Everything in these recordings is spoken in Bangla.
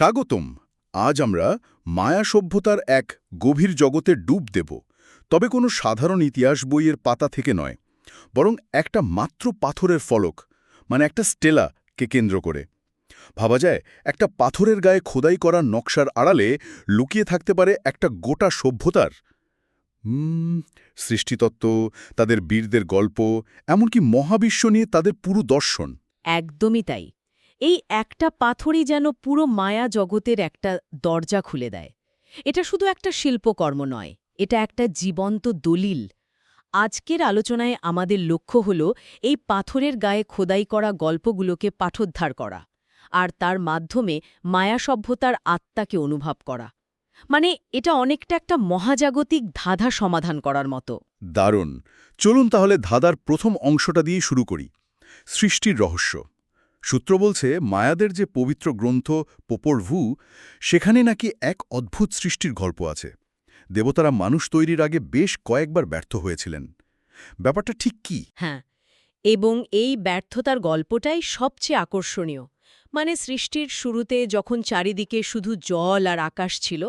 স্বাগতম। আজ আমরা মায়া সভ্যতার এক গভীর জগতে ডুব দেব, তবে কোনো সাধারণ ইতিহাস বইয়ের পাতা থেকে নয়, বরং একটা মাত্র পাথরের ফলক, মানে একটা স্টেলাকে কেন্দ্র করে। ভাবা যায় একটা পাথরের গায়ে খোদাই করা নকশার আড়ালে লুকিয়ে থাকতে পারে একটা গোটা সভ্যতার সৃষ্টিতত্ত্ব, তাদের বীরদের গল্প, এমনকি মহাবিশ্ব নিয়ে তাদের পুরো দর্শন। একদমই তাই। এই একটা পাথরই যেন পুরো মায়া জগতের একটা দরজা খুলে দেয়। এটা শুধু একটা শিল্পকর্ম নয়, এটা একটা জীবন্ত দলিল। আজকের আলোচনায় আমাদের লক্ষ্য হল এই পাথরের গায়ে খোদাই করা গল্পগুলোকে পাঠোদ্ধার করা, আর তার মাধ্যমে মায়া সভ্যতার আত্মাকে অনুভব করা। মানে এটা অনেকটা একটা মহাজাগতিক ধাঁধা সমাধান করার মতো। দারুণ। চলুন তাহলে ধাঁধার প্রথম অংশটা দিয়ে শুরু করি, সৃষ্টির রহস্য। সূত্র বলছে মায়াদের যে পবিত্র গ্রন্থ পোপর ভু, সেখানে নাকি এক অদ্ভুত সৃষ্টির গল্প আছে। দেবতারা মানুষ তৈরির আগে বেশ কয়েকবার ব্যর্থ হয়েছিলেন। ব্যাপারটা ঠিক কি? হ্যাঁ, এবং এই ব্যর্থতার গল্পটাই সবচেয়ে আকর্ষণীয়। মানে সৃষ্টির শুরুতে যখন চারিদিকে শুধু জল আর আকাশ ছিল,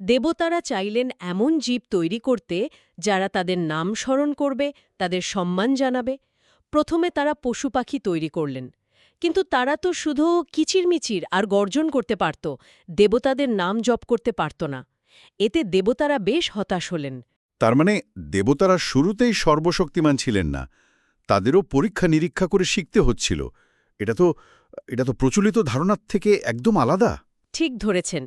দেবতারা চাইলেন এমন জীব তৈরি করতে যারা তাদের নাম স্মরণ করবে, তাদের সম্মান জানাবে। প্রথমে তারা পশু পাখি তৈরি করলেন, কিন্তু তারা তো শুধু কিচিরমিচির আর গর্জন করতে পারত, দেবতাদের নাম জপ করতে পারত না। এতে দেবতারা বেশ হতাশ হলেন। তার মানে দেবতারা শুরুতেই সর্বশক্তিমান ছিলেন না, তাদেরও পরীক্ষা নিরীক্ষা করে শিখতে হচ্ছিল। এটা তো প্রচলিত ধারণার থেকে একদম আলাদা। ঠিক ধরেছেন।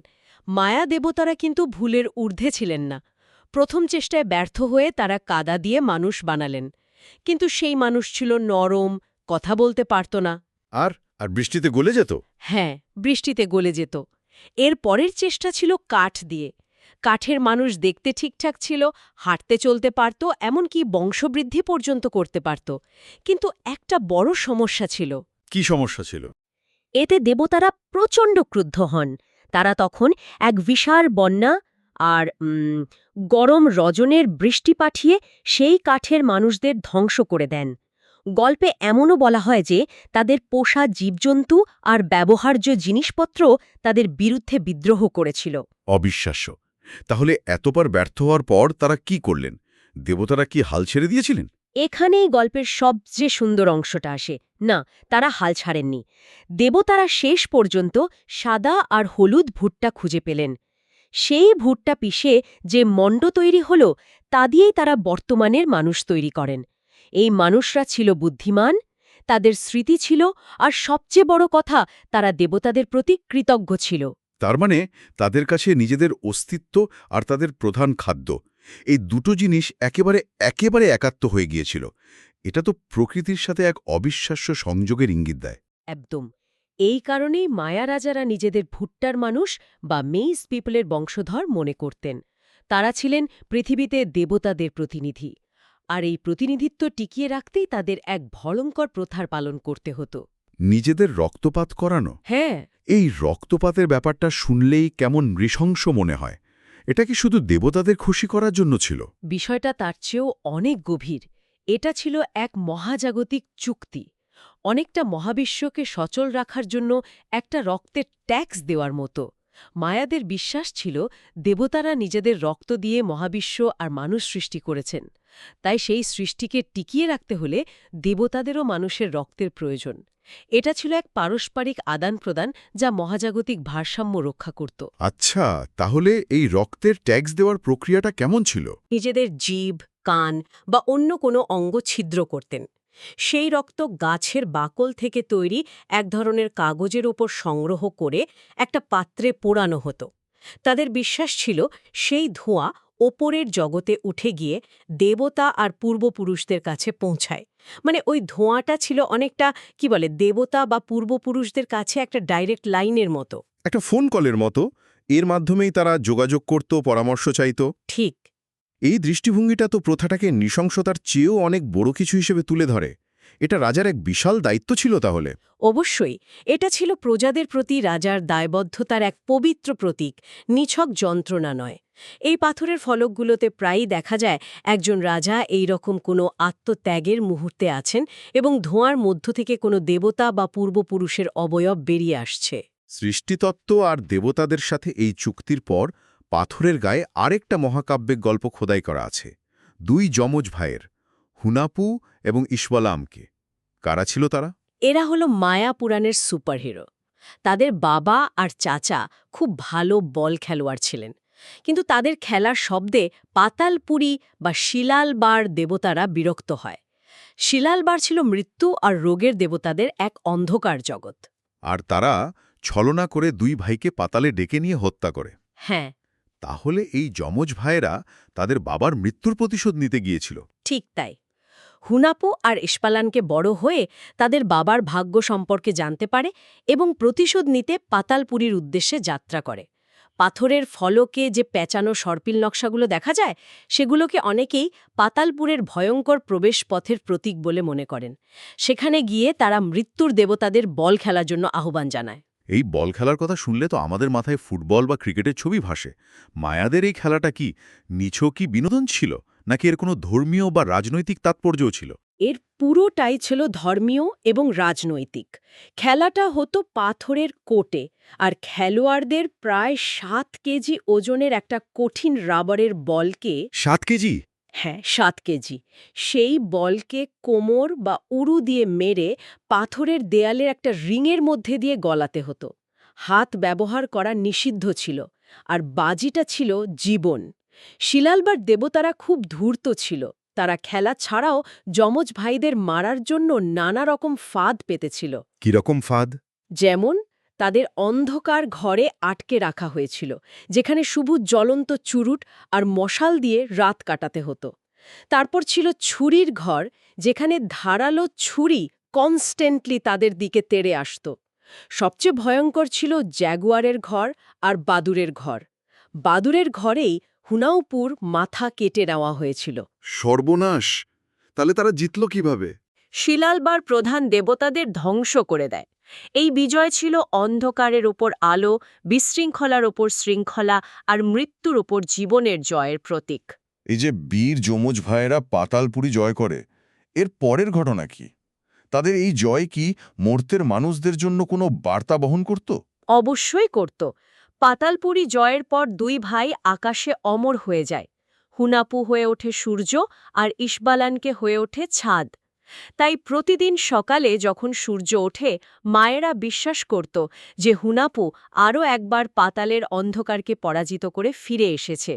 মায়া দেবতারা কিন্তু ভুলের ঊর্ধ্বে ছিলেন না। প্রথম চেষ্টায় ব্যর্থ হয়ে তারা কাদা দিয়ে মানুষ বানালেন, কিন্তু সেই মানুষ ছিল নরম, কথা বলতে পারত না। আর আর বৃষ্টিতে গলে যেত। হ্যাঁ, বৃষ্টিতে গলে যেত। এর পরের চেষ্টা ছিল কাঠ দিয়ে। কাঠের মানুষ দেখতে ঠিকঠাক ছিল, হাঁটতে চলতে পারত, এমনকি বংশবৃদ্ধি পর্যন্ত করতে পারত। কিন্তু একটা বড় সমস্যা ছিল। কি সমস্যা ছিল? এতে দেবতারা প্রচণ্ড ক্রুদ্ধ হন। তারা তখন এক বিশাল বন্যা আর গরম রজনের বৃষ্টি পাঠিয়ে সেই কাঠের মানুষদের ধ্বংস করে দেন। গল্পে এমনও বলা হয় যে তাদের পোষা জীবজন্তু আর ব্যবহার্য জিনিসপত্র তাদের বিরুদ্ধে বিদ্রোহ করেছিল। অবিশ্বাস্য। তাহলে এতবার ব্যর্থ হওয়ার পর তারা কি করলেন? দেবতারা কি হাল ছেড়ে দিয়েছিলেন? এখানেই গল্পের সবচেয়ে সুন্দর অংশটা আসে। না, তারা হাল ছাড়েননি। দেবতারা শেষ পর্যন্ত সাদা আর হলুদ ভুট্টা খুঁজে পেলেন। সেই ভুট্টা পিষে যে মণ্ড তৈরি হল, তা দিয়েই তারা বর্তমানের মানুষ তৈরি করেন। এই মানুষরা ছিল বুদ্ধিমান, তাদের স্মৃতি ছিল, আর সবচেয়ে বড় কথা, তারা দেবতাদের প্রতি কৃতজ্ঞ ছিল। তার মানে তাদের কাছে নিজেদের অস্তিত্ব আর তাদের প্রধান খাদ্য, এই দুটো জিনিস একেবারে একেবারে একাত্ম হয়ে গিয়েছিল। এটা তো প্রকৃতির সাথে এক অবিশ্বাস্য সংযোগের ইঙ্গিত দেয়। একদম। এই কারণেই মায়া রাজারা নিজেদের ভুট্টার মানুষ বা মেইস পিপলের বংশধর মনে করতেন। তারা ছিলেন পৃথিবীতে দেবতাদের প্রতিনিধি, আর এই প্রতিনিধিত্ব টিকিয়ে রাখতেই তাদের এক ভয়ঙ্কর প্রথার পালন করতে হতো। নিজেদের রক্তপাত করানো? হ্যাঁ। এই রক্তপাতের ব্যাপারটা শুনলেই কেমন নৃশংস মনে হয়। এটা কি শুধু দেবতাদের খুশি করার জন্য ছিল? বিষয়টা তার চেয়েও অনেক গভীর। এটা ছিল এক মহাজাগতিক চুক্তি, অনেকটা মহাবিশ্বকে সচল রাখার জন্য একটা রক্তের ট্যাক্স দেওয়ার মতো। মায়াদের বিশ্বাস ছিল দেবতারা নিজেদের রক্ত দিয়ে মহাবিশ্ব আর মানুষ সৃষ্টি করেছেন, তাই সেই সৃষ্টিকে টিকিয়ে রাখতে হলে দেবতাদেরও মানুষের রক্তের প্রয়োজন। এটা ছিল এক পারস্পরিক আদান প্রদান, যা মহাজাগতিক ভারসাম্য রক্ষা করত। আচ্ছা, তাহলে এই রক্তের ট্যাক্স দেওয়ার প্রক্রিয়াটা কেমন ছিল? নিজেদের জিভ, কান বা অন্য কোনো অঙ্গ ছিদ্র করতেন। সেই রক্ত গাছের বাকল থেকে তৈরি এক ধরনের কাগজের ওপর সংগ্রহ করে একটা পাত্রে পোড়ানো হতো। তাদের বিশ্বাস ছিল সেই ধোঁয়া ওপরের জগতে উঠে গিয়ে দেবতা আর পূর্বপুরুষদের কাছে পৌঁছায়। মানে ওই ধোঁয়াটা ছিল অনেকটা দেবতা বা পূর্বপুরুষদের কাছে একটা ডাইরেক্ট লাইনের মতো। একটা ফোন কলের মতো। এর মাধ্যমেই তারা যোগাযোগ করত, পরামর্শ চাইত। ঠিক। এই দৃষ্টিভঙ্গিটা তো প্রথাটাকে নৃশংসতার চেয়েও অনেক বড় কিছু হিসেবে তুলে ধরে। এটা রাজার এক বিশাল দায়িত্ব ছিল তাহলে। অবশ্যই, এটা ছিল প্রজাদের প্রতি রাজার দায়বদ্ধতার এক পবিত্র প্রতীক, নিছক যন্ত্রণা নয়। এই পাথরের ফলকগুলোতে প্রায়ই দেখা যায় একজন রাজা এই রকম কোনো আত্মত্যাগের মুহূর্তে আছেন এবং ধোঁয়ার মধ্য থেকে কোনো দেবতা বা পূর্বপুরুষের অবয়ব বেরিয়ে আসছে। সৃষ্টিতত্ত্ব আর দেবতাদের সাথে এই চুক্তির পর পাথরের গায়ে আরেকটা মহাকাব্যিক গল্প খোদাই করা আছে, দুই যমজ ভাইয়ের, হুনাপু এবং ইশওয়ালামকে। কারা ছিল তারা? এরা হলো মায়া পুরাণের সুপারহিরো। তাদের বাবা আর চাচা খুব ভালো বল খেলোয়াড় ছিলেন, কিন্তু তাদের খেলার শব্দে পাতালপুরী বা শিলালবার দেবতারা বিরক্ত হয়। শিলালবার ছিল মৃত্যু আর রোগের দেবতাদের এক অন্ধকার জগৎ। আর তারা ছলনা করে দুই ভাইকে পাতালে ডেকে নিয়ে হত্যা করে। হ্যাঁ, তাহলে এই যমজ ভাইয়েরা তাদের বাবার মৃত্যুর প্রতিশোধ নিতে গিয়েছিল। ঠিক তাই। হুনাপু আর ইস্পালানকে বড় হয়ে তাদের বাবার ভাগ্য সম্পর্কে জানতে পারে এবং প্রতিশোধ নিতে পাতালপুরীর উদ্দেশ্যে যাত্রা করে। পাথরের ফলকে যে পেঁচানো সর্পিল নকশাগুলো দেখা যায়, সেগুলোকে অনেকেই পাতালপুরের ভয়ঙ্কর প্রবেশপথের প্রতীক বলে মনে করেন। সেখানে গিয়ে তারা মৃত্যুর দেবতাদের বল খেলার জন্য আহ্বান জানায়। এই বল খেলার কথা শুনলে তো আমাদের মাথায় ফুটবল বা ক্রিকেটের ছবি ভাসে। মায়াদের এই খেলাটা কি নিছকই বিনোদন ছিল, নাকি এর কোনো ধর্মীয় বা রাজনৈতিক তাৎপর্যও ছিল? এর পুরোটাই ছিল ধর্মীয় এবং রাজনৈতিক। খেলাটা হতো পাথরের কোর্টে, আর খেলোয়াড়দের প্রায় 7 কেজি ওজনের একটা কঠিন রাবারের বলকে 7 কেজি? হ্যাঁ, 7 কেজি। সেই বলকে কোমর বা উরু দিয়ে মেরে পাথরের দেয়ালের একটা রিংয়ের মধ্যে দিয়ে গলাতে হতো। হাত ব্যবহার করা নিষিদ্ধ ছিল, আর বাজিটা ছিল জীবন। শিলালবার দেবতারা খুব ধূর্ত ছিল। তারা খেলা ছাড়াও যমজ ভাইদের মারার জন্য নানা রকম ফাঁদ পেতেছিল। কিরকম ফাঁদ? যেমন, তাদের অন্ধকার ঘরে আটকে রাখা হয়েছিল, যেখানে শুধু জ্বলন্ত চুরুট আর মশাল দিয়ে রাত কাটাতে হতো। তারপর ছিল ছুরির ঘর, যেখানে ধারালো ছুরি কনস্ট্যান্টলি তাদের দিকে তেড়ে আসত। সবচেয়ে ভয়ঙ্কর ছিল জ্যাগুয়ারের ঘর আর বাদুরের ঘর। বাদুরের ঘরেই হুনাউপুর মাথা কেটে নেওয়া হয়েছিল। সর্বনাশ! তাহলে তারা জিতল কিভাবে? শিলালবার প্রধান দেবতাদের ধ্বংস করে দেয়। এই বিজয় ছিল অন্ধকারের ওপর আলো, বিশৃঙ্খলার ওপর শৃঙ্খলা আর মৃত্যুর ওপর জীবনের জয়ের প্রতীক। এই যে বীর যমজ ভাইয়েরা পাতালপুরী জয় করে, এর পরের ঘটনা কি? তাদের এই জয় কি মর্ত্যের মানুষদের জন্য কোনো বার্তা বহন করত? অবশ্যই করত। পাতালপুরী জয়ের পর দুই ভাই আকাশে অমর হয়ে যায়। হুনাপু হয়ে ওঠে সূর্য আর ইশবালানকে হয়ে ওঠে ছাদ। তাই প্রতিদিন সকালে যখন সূর্য ওঠে, মায়েরা বিশ্বাস করত যে হুনাপু আরও একবার পাতালের অন্ধকারকে পরাজিত করে ফিরে এসেছে।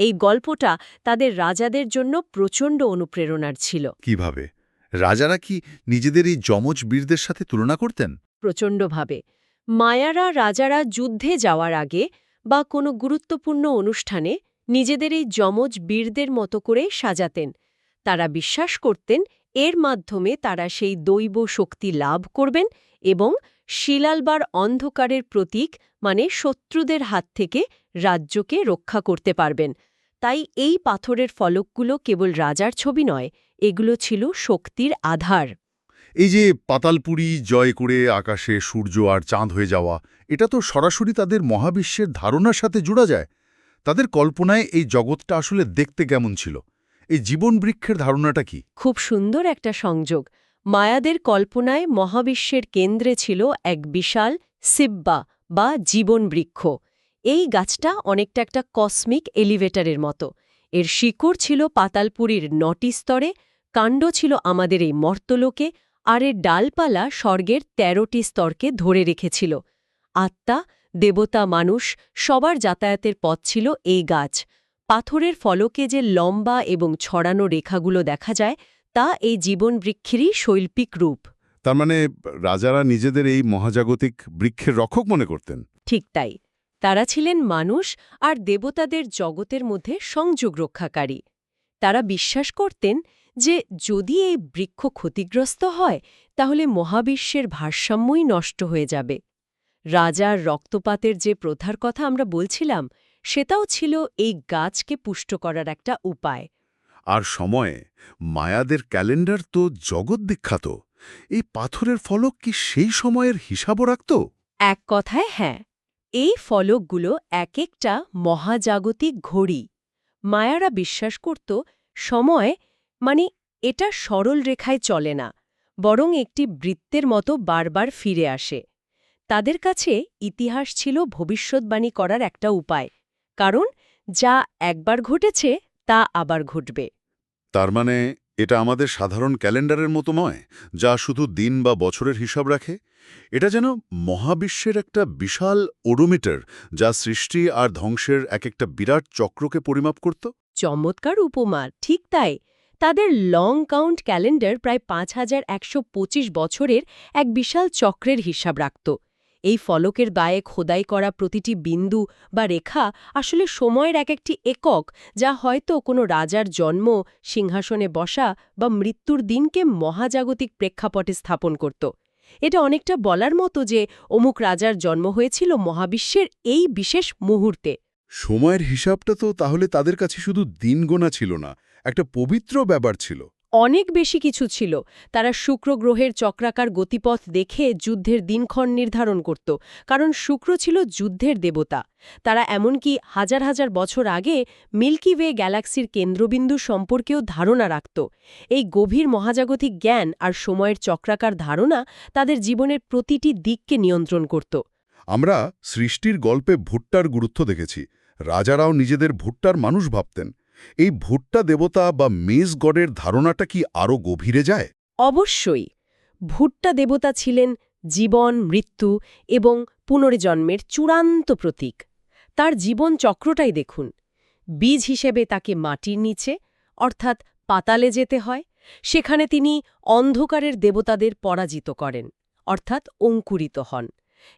এই গল্পটা তাদের রাজাদের জন্য প্রচণ্ড অনুপ্রেরণার ছিল। কিভাবে? রাজারা কি নিজেদের এই যমজ বীরদের সাথে তুলনা করতেন? প্রচণ্ডভাবে। মায়ারা রাজারা যুদ্ধে যাওয়ার আগে বা কোনো গুরুত্বপূর্ণ অনুষ্ঠানে নিজেদের এই যমজ বীরদের মতো করে সাজাতেন। তারা বিশ্বাস করতেন এর মাধ্যমে তারা সেই দৈব শক্তি লাভ করবেন এবং শিলালবার অন্ধকারের প্রতীক মানে শত্রুদের হাত থেকে রাজ্যকে রক্ষা করতে পারবেন। তাই এই পাথরের ফলকগুলো কেবল রাজার ছবি নয়, এগুলো ছিল শক্তির আধার। এই যে পাতালপুরী জয় করে আকাশে সূর্য আর চাঁদ হয়ে যাওয়া, এটা তো সরাসরি তাদের মহাবিশ্বের ধারণার সাথে জুড়া যায়। তাদের কল্পনায় এই জগৎটা আসলে দেখতে কেমন ছিল? এই জীবন বৃক্ষের ধারণাটা কি? খুব সুন্দর একটা সংযোগ। মায়াদের কল্পনায় মহাবিশ্বের কেন্দ্রে ছিল এক বিশাল সিব্বা বা জীবন বৃক্ষ। এই গাছটা অনেকটা একটা কসমিক এলিভেটরের মতো। এর শিকড় ছিল পাতালপুরীর 9টি স্তরে, কাণ্ড ছিল আমাদের এই মর্তলোকে, আর এর ডালপালা স্বর্গের 13টি স্তরকে ধরে রেখেছিল। আত্মা, দেবতা, মানুষ সবার যাতায়াতের পথ ছিল এই গাছ। পাথরের ফলকে যে লম্বা এবং ছড়ানো রেখাগুলো দেখা যায়, তা এই জীবন বৃক্ষেরই শৈল্পিক রূপ। তার মানে রাজারা নিজেদের এই মহাজাগতিক বৃক্ষের রক্ষক মনে করতেন? ঠিক তাই। তারা ছিলেন মানুষ আর দেবতাদের জগতের মধ্যে সংযোগ রক্ষাকারী। তারা বিশ্বাস করতেন যে যদি এই বৃক্ষ ক্ষতিগ্রস্ত হয়, তাহলে মহাবিশ্বের ভারসাম্যই নষ্ট হয়ে যাবে। রাজার রক্তপাতের যে প্রথার কথা আমরা বলছিলাম, সেটাও ছিল এই গাছকে পুষ্ট করার একটা উপায়। আর সময়ে মায়াদের ক্যালেন্ডার তো জগৎ বিখ্যাত। এই পাথরের ফলক কি সেই সময়ের হিসাবও রাখত? এক কথায় হ্যাঁ, এই ফলকগুলো এক একটা মহাজাগতিক ঘড়ি। মায়ারা বিশ্বাস করত সময় মানে এটা সরল রেখায় চলে না, বরং একটি বৃত্তের মতো বারবার ফিরে আসে। তাদের কাছে ইতিহাস ছিল ভবিষ্যৎবাণী করার একটা উপায়, কারণ যা একবার ঘটেছে তা আবার ঘটবে। তার মানে এটা আমাদের সাধারণ ক্যালেন্ডারের মতো নয়, যা শুধু দিন বা বছরের হিসাব রাখে। এটা যেন মহাবিশ্বের একটা বিশাল ওডোমিটার, যা সৃষ্টি আর ধ্বংসের একটা বিরাট চক্রকে পরিমাপ করত। চমৎকার উপমা, ঠিক তাই। তাদের লং কাউন্ট ক্যালেন্ডার প্রায় ৫,১২৫ বছরের এক বিশাল চক্রের হিসাব রাখত। এই ফলকের গায়ে খোদাই করা প্রতিটি বিন্দু বা রেখা আসলে সময়ের একটি একক, যা হয়তো কোনো রাজার জন্ম, সিংহাসনে বসা বা মৃত্যুর দিনকে মহাজাগতিক প্রেক্ষাপটে স্থাপন করত। এটা অনেকটা বলার মতো যে অমুক রাজার জন্ম হয়েছিল মহাবিশ্বের এই বিশেষ মুহূর্তে। সময়ের হিসাবটা তো তাহলে তাদের কাছে শুধু দিন গোনা ছিল না, একটা পবিত্র ব্যাপার ছিল। অনেক বেশি কিছু ছিল। তারা শুক্র গ্রহের চক্রাকার গতিপথ দেখে যুদ্ধের দিনক্ষণ নির্ধারণ করত, কারণ শুক্র ছিল যুদ্ধের দেবতা। তারা এমনকি হাজার হাজার বছর আগে মিল্কি ওয়ে গ্যালাক্সির কেন্দ্রবিন্দু সম্পর্কেও ধারণা রাখত। এই গভীর মহাজাগতিক জ্ঞান আর সময়ের চক্রাকার ধারণা তাদের জীবনের প্রতিটি দিককে নিয়ন্ত্রণ করত। আমরা সৃষ্টির গল্পে ভুট্টার গুরুত্ব দেখেছি। রাজারাও নিজেদের ভুট্টার মানুষ ভাবতেন। এই ভুট্টা দেবতা বা মেজ গডের ধারণাটা কি আরও গভীরে যায়? অবশ্যই। ভুট্টা দেবতা ছিলেন জীবন, মৃত্যু এবং পুনর্জন্মের চূড়ান্ত প্রতীক। তার জীবন চক্রটাই দেখুন। বীজ হিসেবে তাকে মাটির নিচে, অর্থাৎ পাতালে যেতে হয়। সেখানে তিনি অন্ধকারের দেবতাদের পরাজিত করেন, অর্থাৎ অঙ্কুরিত হন,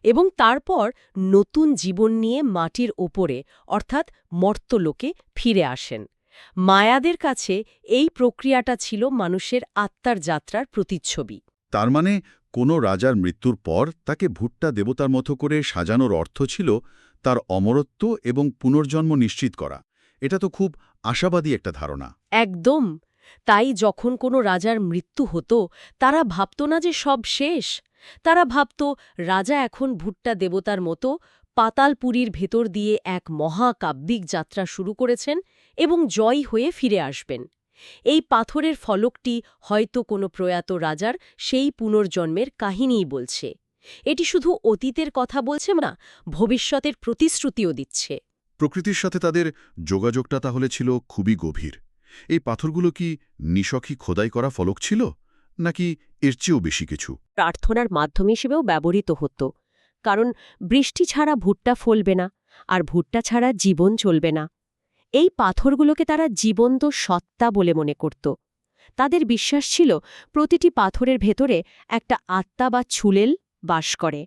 এবং তারপর নতুন জীবন নিয়ে মাটির ওপরে, অর্থাৎ মর্ত্যলোকে ফিরে আসেন। মায়াদের কাছে এই প্রক্রিয়াটা ছিল মানুষের আত্মার যাত্রার প্রতিচ্ছবি। তার মানে কোনো রাজার মৃত্যুর পর তাকে ভুট্টা দেবতার মতো করে সাজানোর অর্থ ছিল তার অমরত্ব এবং পুনর্জন্ম নিশ্চিত করা। এটা তো খুব আশাবাদী একটা ধারণা। একদম। তাই যখন কোনো রাজার মৃত্যু হতো, তারা ভাবত না যে সব শেষ। তারা ভাবত রাজা এখন ভুট্টা দেবতার মতো পাতালপুরীর ভেতর দিয়ে এক মহাকাব্যিক যাত্রা শুরু করেছেন এবং জয়ী হয়ে ফিরে আসবেন। এই পাথরের ফলকটি হয়তো কোনো প্রয়াত রাজার সেই পুনর্জন্মের কাহিনীই বলছে। এটি শুধু অতীতের কথা বলছে না, ভবিষ্যতের প্রতিশ্রুতিও দিচ্ছে। প্রকৃতির সাথে তাদের যোগাযোগটা তাহলে ছিল খুবই গভীর। এই পাথরগুলো কি নিশখী খোদাই করা ফলক ছিল, নাকি এর চেয়েও বেশি কিছু? প্রার্থনার মাধ্যম হিসেবেও ব্যবহৃত হতো, কারণ বৃষ্টি ছাড়া ভুট্টা ফলবে না, আর ভুট্টা ছাড়া জীবন চলবে না। এই পাথরগুলোকে তারা জীবন্ত সত্তা বলে মনে করত। তাদের বিশ্বাস ছিল প্রতিটি পাথরের ভেতরে একটা আত্মা বা ছুলেল বাস করে।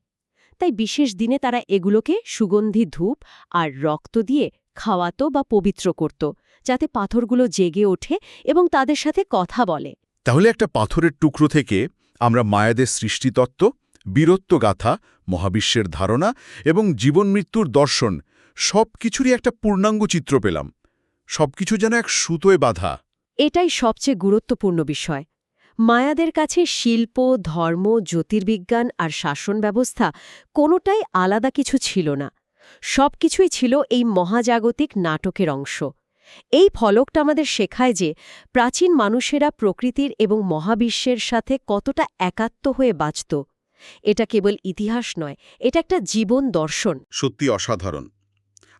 তাই বিশেষ দিনে তারা এগুলোকে সুগন্ধি ধূপ আর রক্ত দিয়ে খাওয়াত বা পবিত্র করত, যাতে পাথরগুলো জেগে ওঠে এবং তাদের সাথে কথা বলে। তাহলে একটা পাথরের টুকরো থেকে আমরা মায়াদের সৃষ্টিতত্ত্ব, বীরত্বগাথা, মহাবিশ্বের ধারণা এবং জীবন মৃত্যুর দর্শন সব কিছুরই একটা পূর্ণাঙ্গ চিত্র পেলাম। সবকিছু যেন এক সুতোয় বাঁধা। এটাই সবচেয়ে গুরুত্বপূর্ণ বিষয়। মায়াদের কাছে শিল্প, ধর্ম, জ্যোতির্বিজ্ঞান আর শাসন ব্যবস্থা কোনোটাই আলাদা কিছু ছিল না। সবকিছুই ছিল এই মহাজাগতিক নাটকের অংশ। এই ফলকটা আমাদের শেখায় যে প্রাচীন মানুষেরা প্রকৃতির এবং মহাবিশ্বের সাথে কতটা একাত্ম হয়ে বাঁচত। এটা কেবল ইতিহাস নয়, এটা একটা জীবন দর্শন। সত্যি অসাধারণ।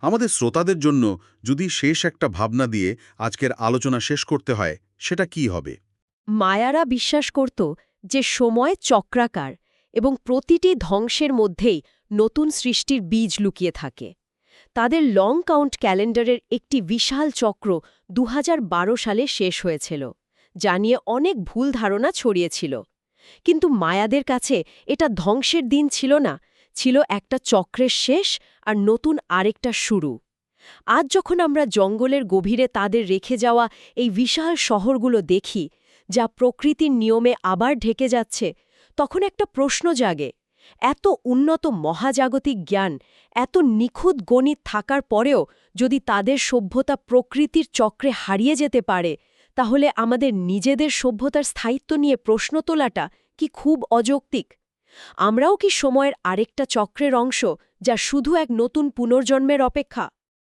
আমাদের শ্রোতাদের জন্য যদি শেষ একটা ভাবনা দিয়ে আজকের আলোচনা শেষ করতে হয়, সেটা কি হবে? মায়ারা বিশ্বাস করত যে সময় চক্রাকার এবং প্রতিটি ধ্বংসের মধ্যেই নতুন সৃষ্টির বীজ লুকিয়ে থাকে। তাদের লং কাউন্ট ক্যালেন্ডারের একটি বিশাল চক্র ২০১২ সালে শেষ হয়েছিল, যা নিয়ে অনেক ভুল ধারণা ছড়িয়েছিল। কিন্তু মায়াদের কাছে এটা ধ্বংসের দিন ছিল না, ছিল একটা চক্রের শেষ আর নতুন আরেকটা শুরু। আজ যখন আমরা জঙ্গলের গভীরে তাদের রেখে যাওয়া এই বিশাল শহরগুলো দেখি, যা প্রকৃতির নিয়মে আবার ঢেকে যাচ্ছে, তখন একটা প্রশ্ন জাগে। এত উন্নত মহাজাগতিক জ্ঞান, এত নিখুঁত গণিত থাকার পরেও যদি তাদের সভ্যতা প্রকৃতির চক্রে হারিয়ে যেতে পারে, তাহলে আমাদের নিজেদের সভ্যতার স্থায়িত্ব নিয়ে প্রশ্ন তোলাটা কি খুব অযৌক্তিক? আমরাও কি সময়ের আরেকটা চক্রের অংশ, যা শুধু এক নতুন পুনর্জন্মের অপেক্ষা?